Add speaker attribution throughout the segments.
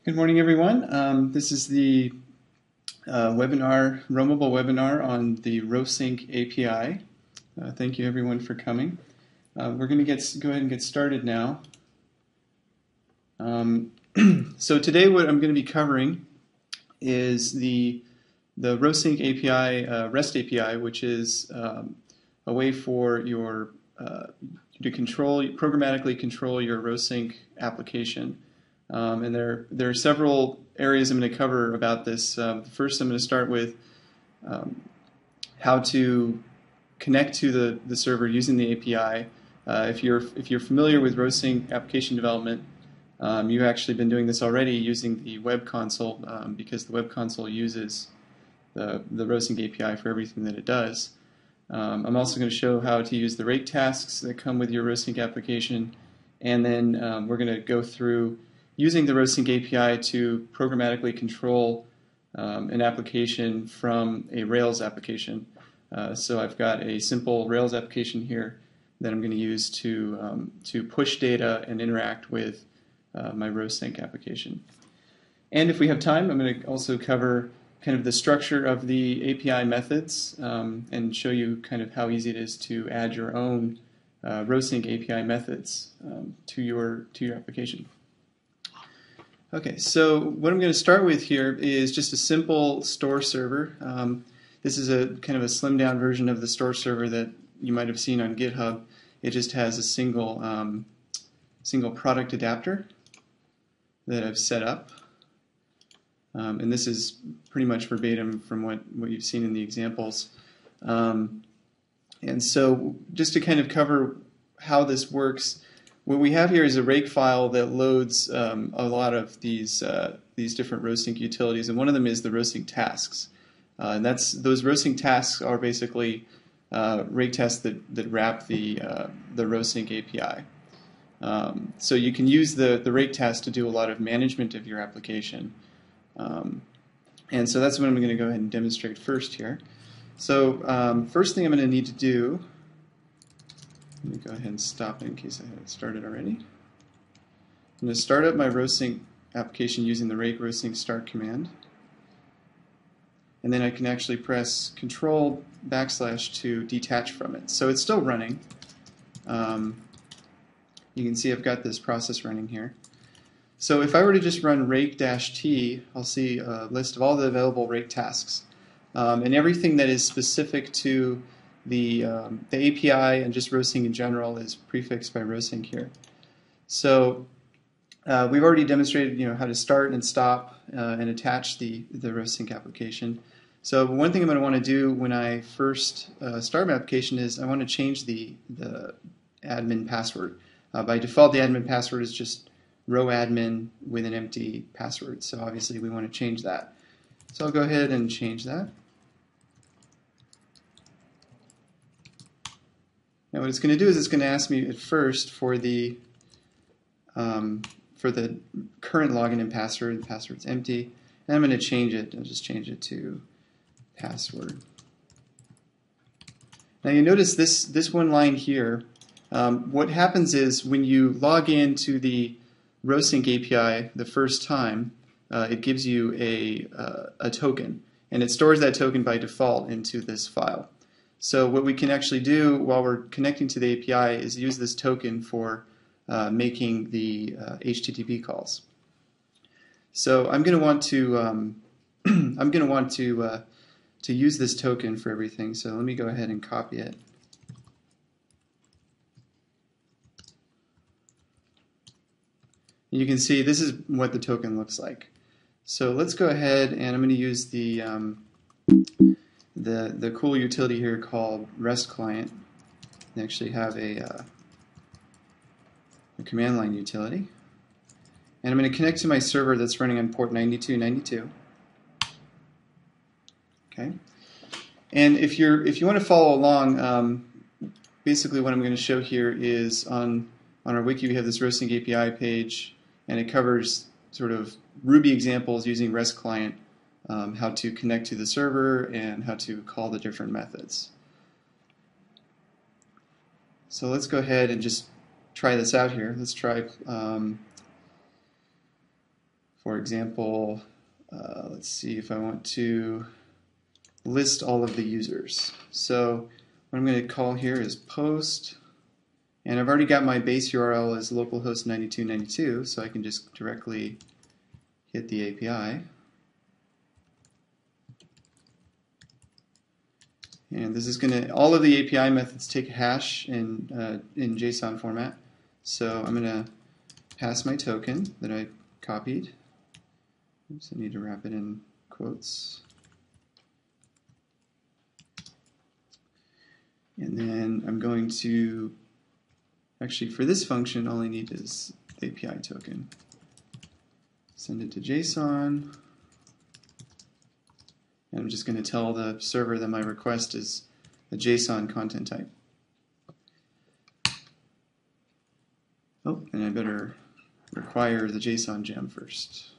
Speaker 1: Good morning, everyone. This is the mobile webinar on the RhoSync API. Thank you, everyone, for coming. We're going to go ahead and get started now. So today, what I'm going to be covering is the RhoSync API, REST API, which is a way for your to programmatically control your RhoSync application. And there are several areas I'm going to cover about this. First, I'm going to start with how to connect to the server using the API. If you're familiar with RhoSync application development, you've actually been doing this already using the web console because the web console uses the RhoSync API for everything that it does. I'm also going to show how to use the rake tasks that come with your RhoSync application, and then we're going to go through using the RhoSync API to programmatically control an application from a Rails application. So I've got a simple Rails application here that I'm going to use to push data and interact with my RhoSync application. And if we have time, I'm going to also cover kind of the structure of the API methods and show you kind of how easy it is to add your own RhoSync API methods to your application. Okay, so what I'm going to start with here is just a simple store server. This is a kind of a slimmed down version of the store server that you might have seen on GitHub. It just has a single product adapter that I've set up. And this is pretty much verbatim from what you've seen in the examples. And so just to kind of cover how this works, what we have here is a rake file that loads a lot of these different RhoSync utilities, and one of them is the RhoSync tasks. And those RhoSync tasks are basically rake tests that wrap the RhoSync API. So you can use the rake test to do a lot of management of your application. And so that's what I'm going to go ahead and demonstrate first here. So first thing I'm going to need to do, let me go ahead and stop it in case I haven't started already. I'm going to start up my RhoSync application using the rake RhoSync start command. And then I can actually press Control / to detach from it. So it's still running. You can see I've got this process running here. So if I were to just run rake-t, I'll see a list of all the available rake tasks. And everything that is specific to the API and just RhoSync in general is prefixed by RhoSync here. So we've already demonstrated how to start and stop and attach the RhoSync application. So one thing I'm going to want to do when I first start my application is I want to change the admin password. By default, the admin password is just rhoadmin with an empty password. So obviously we want to change that. So I'll go ahead and change that. Now what it's going to do is it's going to ask me at first for the current login and password. The password's empty. And I'm going to change it. I'll just change it to password. Now you notice this one line here. What happens is when you log into the RhoSync API the first time, it gives you a token, and it stores that token by default into this file. So what we can actually do while we're connecting to the API is use this token for making the HTTP calls. So I'm going to want to use this token for everything. So let me go ahead and copy it. You can see this is what the token looks like. So let's go ahead and I'm going to use the cool utility here called REST client. They actually have a command line utility. And I'm going to connect to my server that's running on port 9292. Okay. And if you want to follow along, basically what I'm going to show here is on our wiki we have this RhoSync API page, and it covers sort of Ruby examples using REST client, how to connect to the server and how to call the different methods. So let's go ahead and just try this out here. Let's try For example, let's see if I want to list all of the users. So what I'm going to call here is post, and I've already got my base URL as localhost 9292, so I can just directly hit the API. And this is going to, all of the API methods take a hash in JSON format. So I'm going to pass my token that I copied. Oops, I need to wrap it in quotes. And then I'm going to, actually for this function, all I need is the API token. Send it to JSON. And I'm just going to tell the server that my request is a JSON content type. Oh, and I better require the JSON gem first.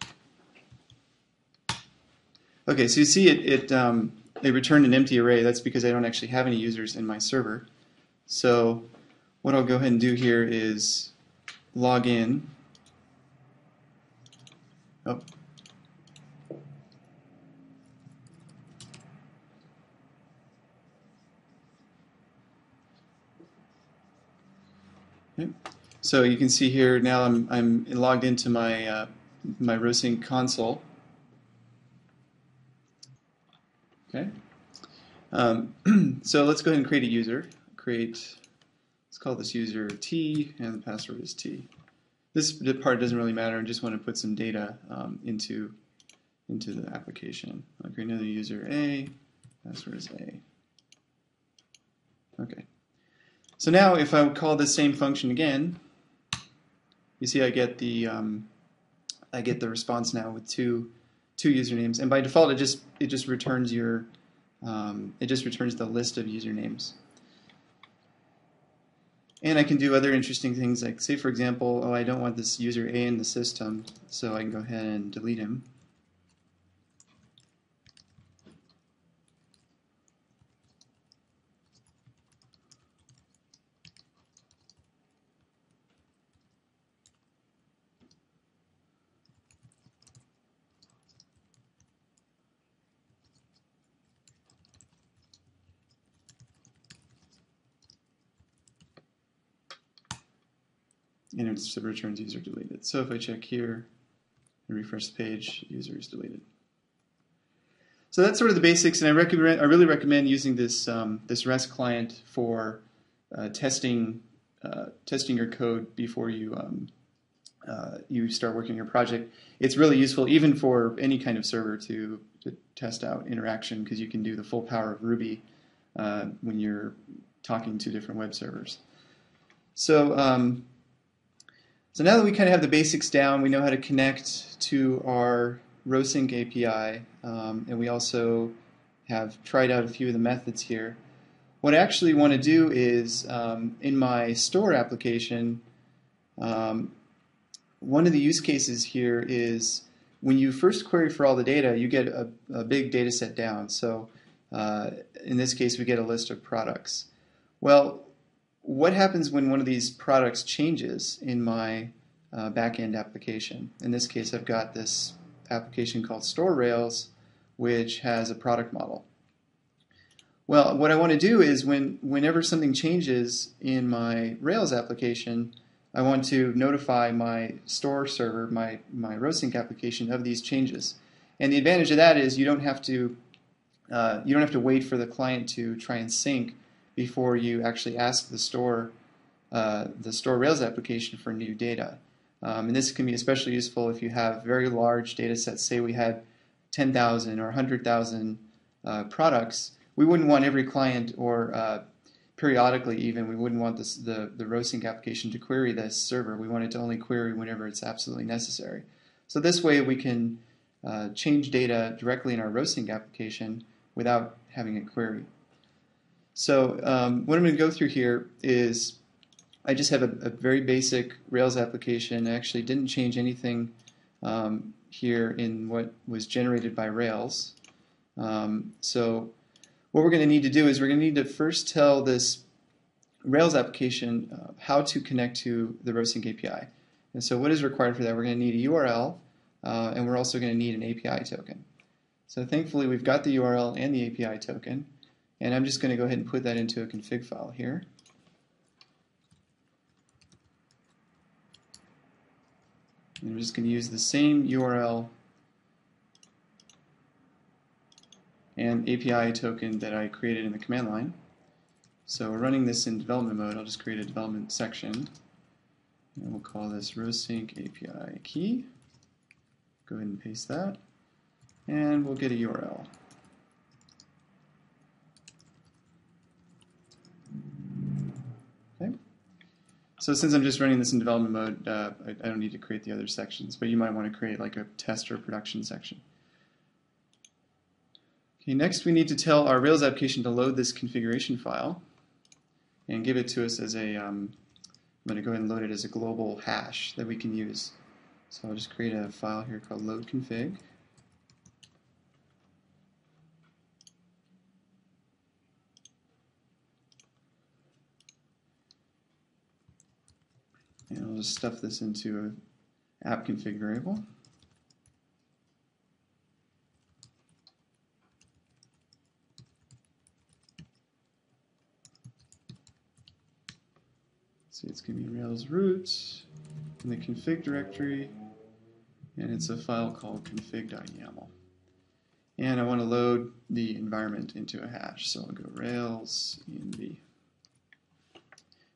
Speaker 1: Okay, so you see it returned an empty array. That's because I don't actually have any users in my server. So what I'll go ahead and do here is log in. Oh. Okay. So you can see here now I'm logged into my my RhoSync console. Okay. So let's go ahead and create a user. Let's call this user T, and the password is T. This part doesn't really matter. I just want to put some data into the application. I'll create another user A. Password is A. Okay. So now if I call this same function again, you see I get the response now with two usernames, and by default it just returns your the list of usernames. And I can do other interesting things, like say for example, oh, I don't want this user A in the system, so I can go ahead and delete him. And it returns user deleted. So if I check here and refresh the page, user is deleted. So that's sort of the basics, and I really recommend using this this REST client for testing your code before you you start working on your project. It's really useful even for any kind of server to test out interaction, because you can do the full power of Ruby when you're talking to different web servers. So so now that we kind of have the basics down, we know how to connect to our RhoSync API, and we also have tried out a few of the methods here. What I actually want to do is, in my store application, one of the use cases here is when you first query for all the data, you get a big data set down. So in this case, we get a list of products. Well, what happens when one of these products changes in my back-end application? In this case, I've got this application called Store Rails, which has a product model. Well, what I want to do is whenever something changes in my Rails application, I want to notify my store server, my RhoSync application, of these changes. And the advantage of that is you don't have to wait for the client to try and sync before you actually ask the store Rails application for new data. And this can be especially useful if you have very large data sets. Say we had 10,000 or 100,000 products. We wouldn't want every client, or periodically even, we wouldn't want the RhoSync application to query this server. We want it to only query whenever it's absolutely necessary. So this way we can change data directly in our RhoSync application without having it query. So what I'm going to go through here is I just have a very basic Rails application. I actually didn't change anything here in what was generated by Rails. So what we're going to need to do is we're going to need to first tell this Rails application how to connect to the RhoSync API. And so what is required for that? We're going to need a URL and we're also going to need an API token. So thankfully we've got the URL and the API token, and I'm just going to go ahead and put that into a config file here. And I'm just going to use the same URL and API token that I created in the command line. So we're running this in development mode. I'll just create a development section, and we'll call this RhoSync API key. Go ahead and paste that, and we'll get a URL. Okay. So since I'm just running this in development mode, I don't need to create the other sections, but you might want to create like a test or production section. Okay, next we need to tell our Rails application to load this configuration file and give it to us as a, I'm going to go ahead and load it as a global hash that we can use. So I'll just create a file here called load config. And I'll just stuff this into an app config variable. So it's going to be Rails root in the config directory, and it's a file called config.yaml. And I want to load the environment into a hash, so I'll go Rails env.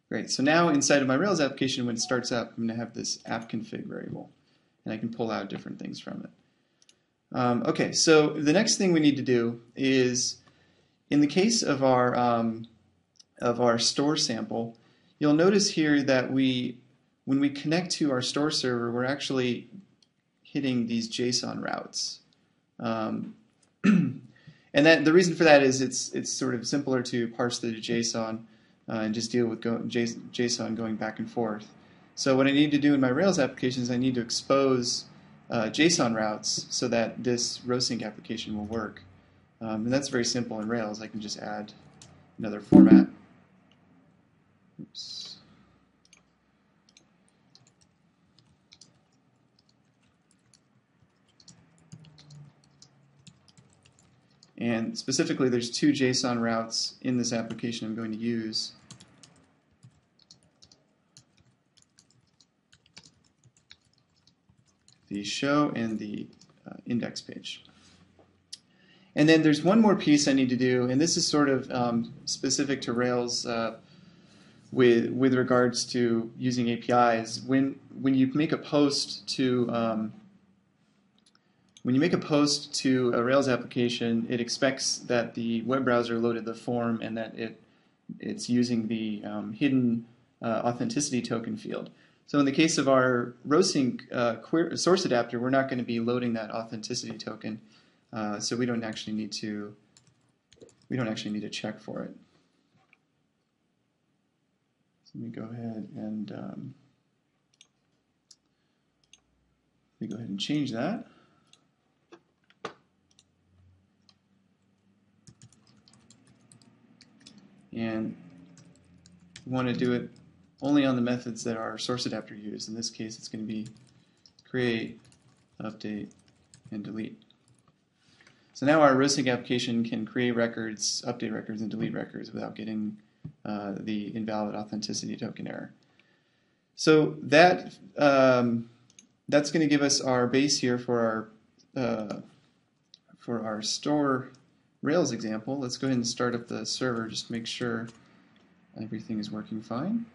Speaker 1: Great, so now inside of my Rails application, when it starts up, I'm going to have this app config variable, and I can pull out different things from it. Okay, so the next thing we need to do is, in the case of our store sample, you'll notice here that when we connect to our store server, we're actually hitting these JSON routes. And the reason for that is it's sort of simpler to parse the JSON and just deal with JSON going back and forth. So what I need to do in my Rails application is I need to expose JSON routes so that this RhoSync application will work. And that's very simple in Rails. I can just add another format. Oops. And specifically, there's two JSON routes in this application I'm going to use. The show and the index page. And then there's one more piece I need to do, and this is sort of specific to Rails with regards to using APIs. When you make a post to a Rails application, it expects that the web browser loaded the form and that it's using the hidden authenticity token field. So in the case of our RhoSync source adapter, we're not going to be loading that authenticity token, so we don't actually need to check for it. So let me go ahead and change that. And we want to do it only on the methods that our source adapter used. In this case, it's going to be create, update, and delete. So now our RhoSync application can create records, update records, and delete records without getting the invalid authenticity token error. So that's going to give us our base here for our store Rails example. Let's go ahead and start up the server just to make sure everything is working fine.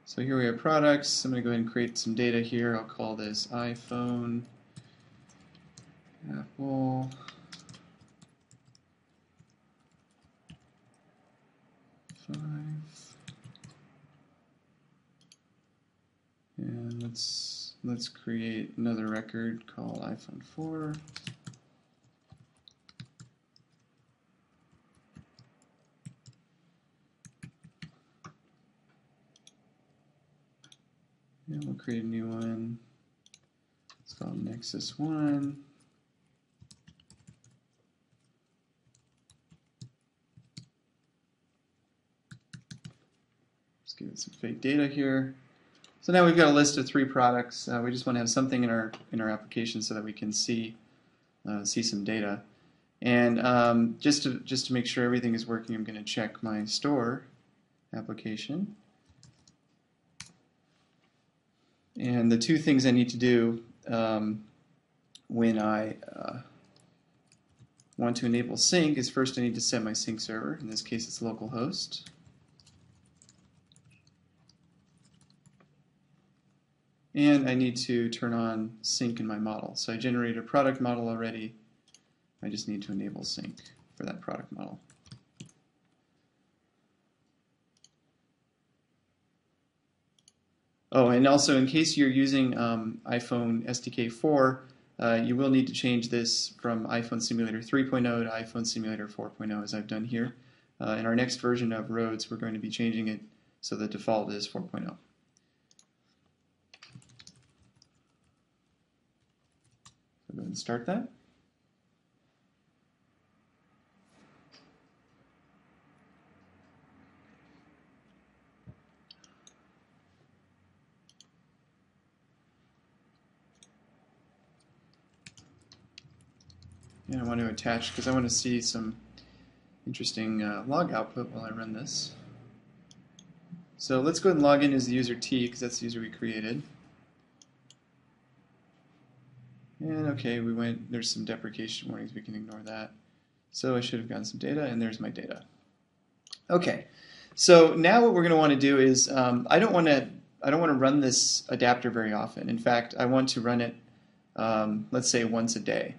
Speaker 1: So here we have products. I'm going to go ahead and create some data here. I'll call this iPhone, Apple, and let's create another record called iPhone 4. And we'll create a new one. It's called Nexus 1. Let's give it some fake data here. So now we've got a list of 3 products. We just want to have something in our application so that we can see some data. And just to make sure everything is working, I'm going to check my store application. And the 2 things I need to do when I want to enable sync is first I need to set my sync server. In this case, it's localhost. And I need to turn on sync in my model. So I generated a product model already. I just need to enable sync for that product model. Oh, and also in case you're using iPhone SDK 4, you will need to change this from iPhone Simulator 3.0 to iPhone Simulator 4.0 as I've done here. In our next version of Rhodes, we're going to be changing it so the default is 4.0. So go ahead and start that. And I want to attach, because I want to see some interesting log output while I run this. So let's go ahead and log in as the user T, because that's the user we created. And okay, there's some deprecation warnings, we can ignore that. So I should have gotten some data, and there's my data. Okay, so now what we're going to want to do is, I don't want to run this adapter very often. In fact, I want to run it, let's say, once a day.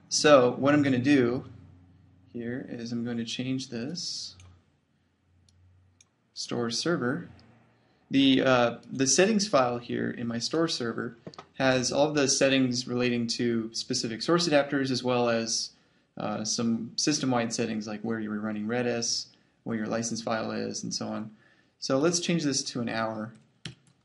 Speaker 1: So what I'm going to do here is I'm going to change this store server. The settings file here in my store server has all of the settings relating to specific source adapters, as well as some system-wide settings like where you're running Redis, where your license file is, and so on. So let's change this to an hour.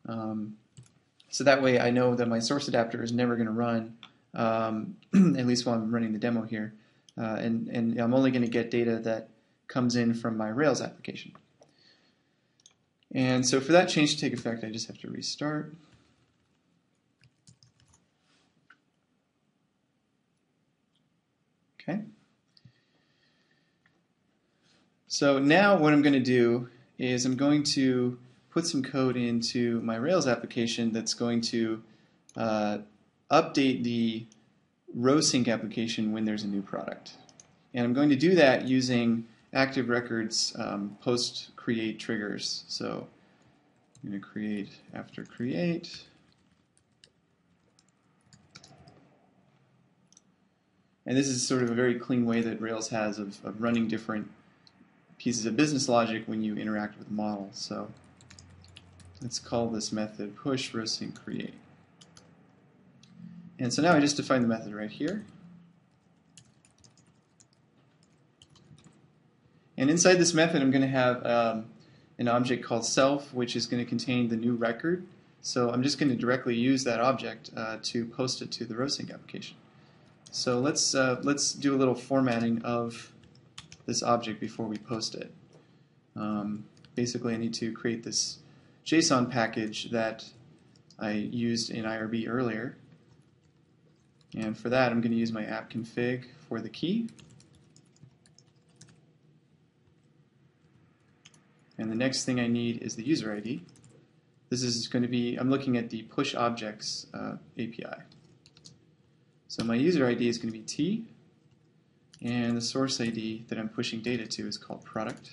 Speaker 1: So that way I know that my source adapter is never going to run, at least while I'm running the demo here. And I'm only going to get data that comes in from my Rails application. And so for that change to take effect, I just have to restart. Okay. So now what I'm going to do is I'm going to put some code into my Rails application that's going to update the RhoSync application when there's a new product. And I'm going to do that using Active Records post-create triggers. So I'm going to create after create. And this is sort of a very clean way that Rails has of running different pieces of business logic when you interact with the model. So let's call this method push RhoSync create. And so now I just define the method right here. And inside this method I'm going to have an object called self, which is going to contain the new record. So I'm just going to directly use that object to post it to the RhoSync application. So let's do a little formatting of this object before we post it. Basically I need to create this JSON package that I used in IRB earlier. And for that I'm going to use my app config for the key. And the next thing I need is the user ID. This is going to be, I'm looking at the push objects API. So my user ID is going to be T, and the source ID that I'm pushing data to is called product.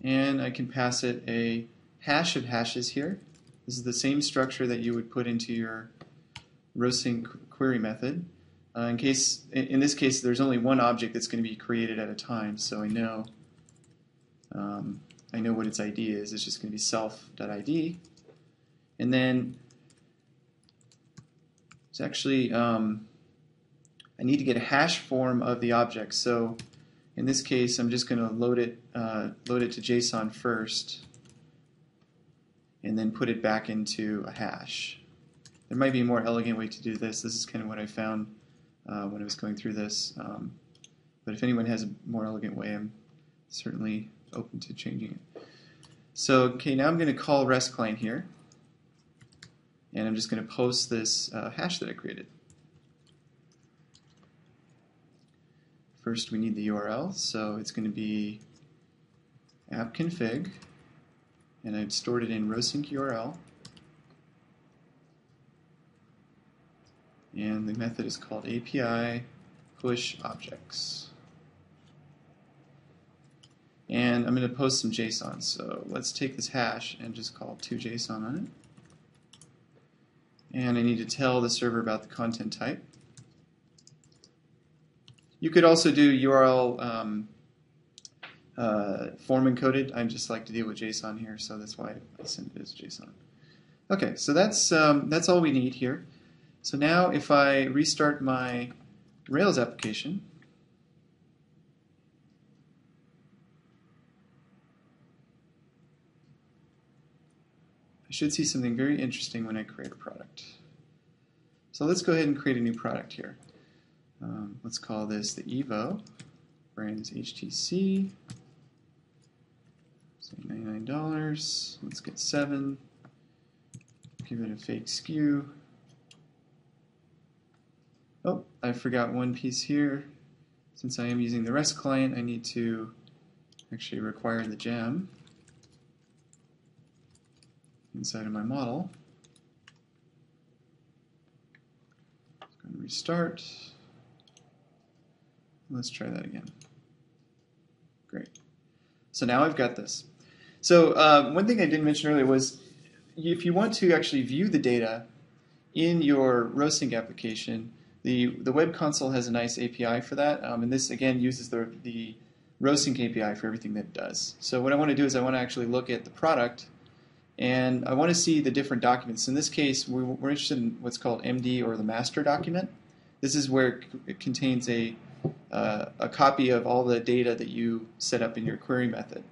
Speaker 1: And I can pass it a hash of hashes here. This is the same structure that you would put into your RhoSync query method. In this case, there's only one object that's going to be created at a time, so I know what its ID is. It's just going to be self.id. And then it's actually, I need to get a hash form of the object. So in this case, I'm just going to load it to JSON first, and then put it back into a hash. There might be a more elegant way to do this. This is kind of what I found when I was going through this. But if anyone has a more elegant way, I'm certainly open to changing it. So, okay, now I'm going to call REST client here, and I'm just going to post this hash that I created. First, we need the URL, so it's going to be app-config, and I've stored it in RhoSync URL, and the method is called API push objects. And I'm going to post some JSON, so let's take this hash and just call 2JSON on it. And I need to tell the server about the content type. You could also do URL form encoded. I just like to deal with JSON here, so that's why I send it as JSON. Okay, so that's all we need here. So now if I restart my Rails application, I should see something very interesting when I create a product. So let's go ahead and create a new product here. Let's call this the Evo. Brand is HTC. Say $99. Let's get 7. Give it a fake SKU. Oh, I forgot one piece here. Since I am using the REST client, I need to actually require the gem inside of my model. Let's go and restart. Let's try that again. Great. So now I've got this. So one thing I didn't mention earlier was if you want to actually view the data in your RhoSync application, the web console has a nice API for that, and this again uses the RhoSync API for everything that it does. So what I want to do is I want to actually look at the product, and I want to see the different documents. In this case, we're interested in what's called MD, or the master document. This is where it contains a copy of all the data that you set up in your query method.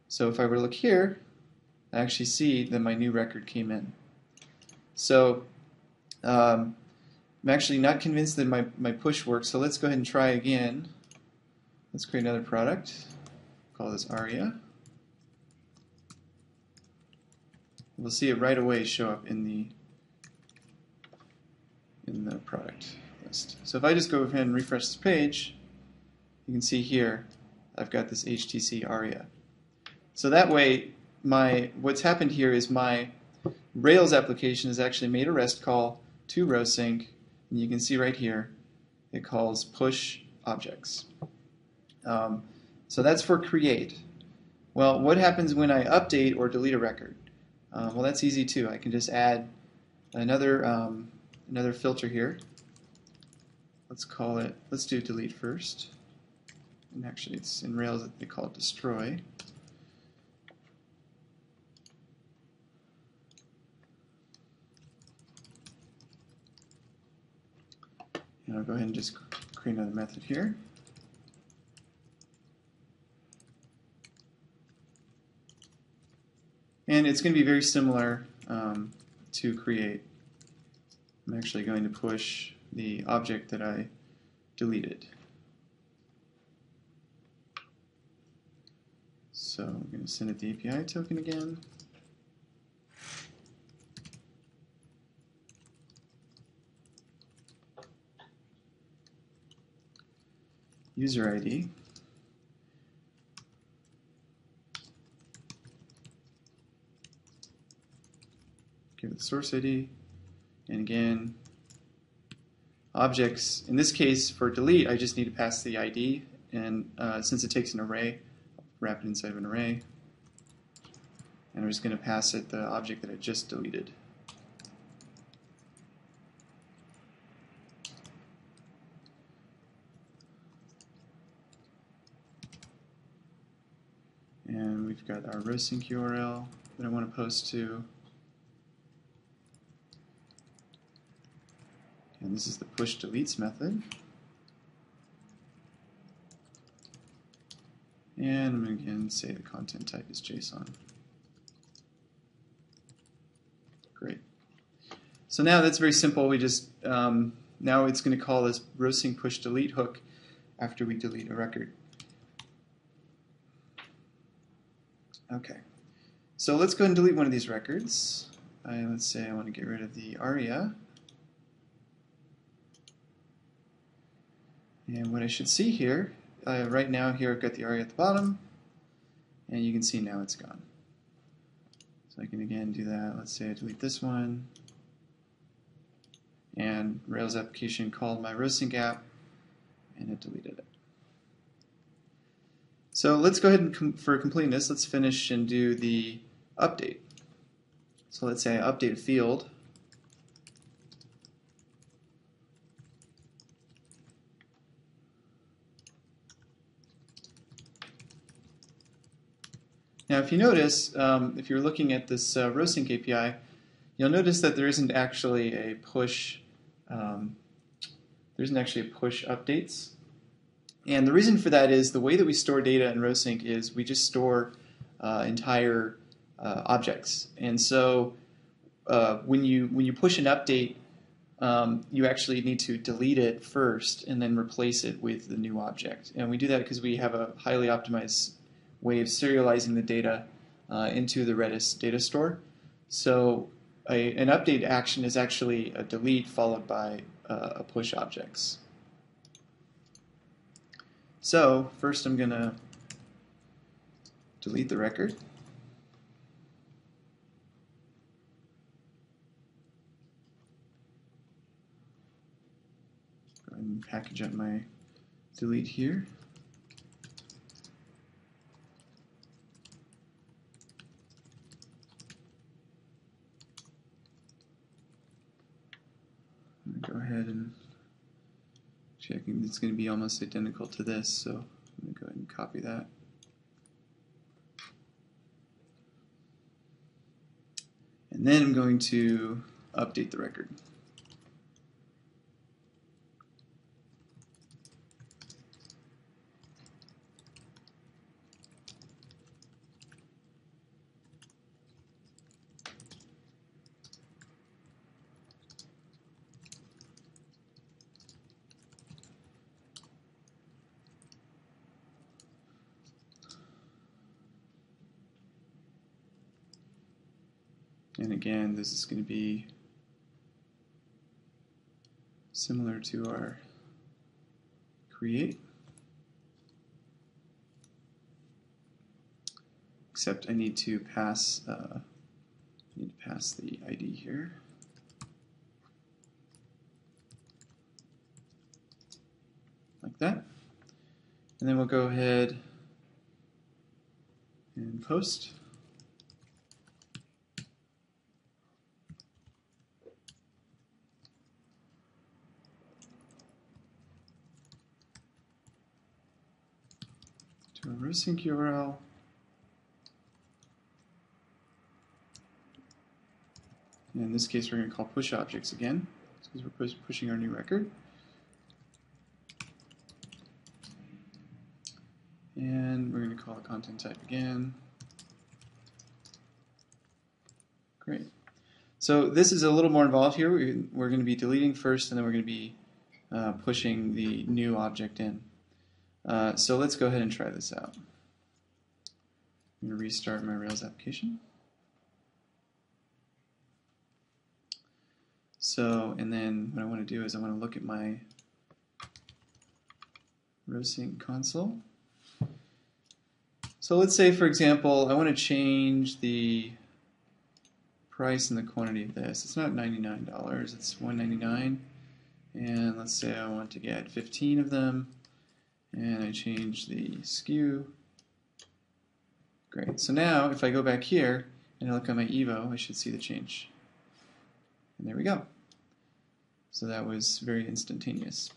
Speaker 1: So if I were to look here, I actually see that my new record came in. So I'm actually not convinced that my push works, so let's go ahead and try again. Let's create another product. Call this Aria. We'll see it right away show up in the product list. So if I just go ahead and refresh this page, you can see here I've got this HTC Aria. So that way, what's happened here is my Rails application has actually made a REST call to RhoSync, and you can see right here it calls push objects. So that's for create. Well, what happens when I update or delete a record? Well, that's easy too. I can just add another filter here. Let's do delete first. And actually it's in Rails they call it destroy. And I'll go ahead and just create another method here. And it's going to be very similar to create. I'm actually going to push the object that I deleted. So I'm going to send it the API token again. User ID. Give it the source ID. And again, objects. In this case, for delete, I just need to pass the ID. And since it takes an array, I'll wrap it inside of an array. And I'm just going to pass it the object that I just deleted. And we've got our RhoSync URL that I want to post to. And this is the push deletes method. And I'm going to again say the content type is JSON. Great. So now that's very simple. We just now it's going to call this RhoSync push delete hook after we delete a record. Okay, so let's go ahead and delete one of these records. Let's say I want to get rid of the ARIA. And what I should see here, right now here I've got the ARIA at the bottom, and you can see now it's gone. So I can again do that. Let's say I delete this one, and Rails application called my RhoSync app, and it deleted it. So let's go ahead and, for completeness, let's finish and do the update. So let's say I update a field. Now if you notice, if you're looking at this RhoSync API, you'll notice that there isn't actually a push updates. And the reason for that is the way that we store data in RhoSync is we just store entire objects. And so when you push an update, you actually need to delete it first and then replace it with the new object. And we do that because we have a highly optimized way of serializing the data into the Redis data store. So an update action is actually a delete followed by a push objects. So first I'm going to delete the record. Go ahead and package up my delete here. Go ahead and checking, it's going to be almost identical to this, so I'm going to go ahead and copy that. And then I'm going to update the record. And again, this is going to be similar to our create, except I need to pass the ID here. Like that. And then we'll go ahead and post. To a RhoSync URL. And in this case, we're going to call push objects again, because we're pushing our new record. And we're going to call the content type again. Great. So this is a little more involved here. We're going to be deleting first, and then we're going to be pushing the new object in. So let's go ahead and try this out. I'm going to restart my Rails application. So, and then what I want to do is I want to look at my RhoSync console. So let's say, for example, I want to change the price and the quantity of this. It's not $99, it's $199. And let's say I want to get 15 of them. And I change the SKU. Great. So now, if I go back here and I look at my Evo, I should see the change. And there we go. So that was very instantaneous.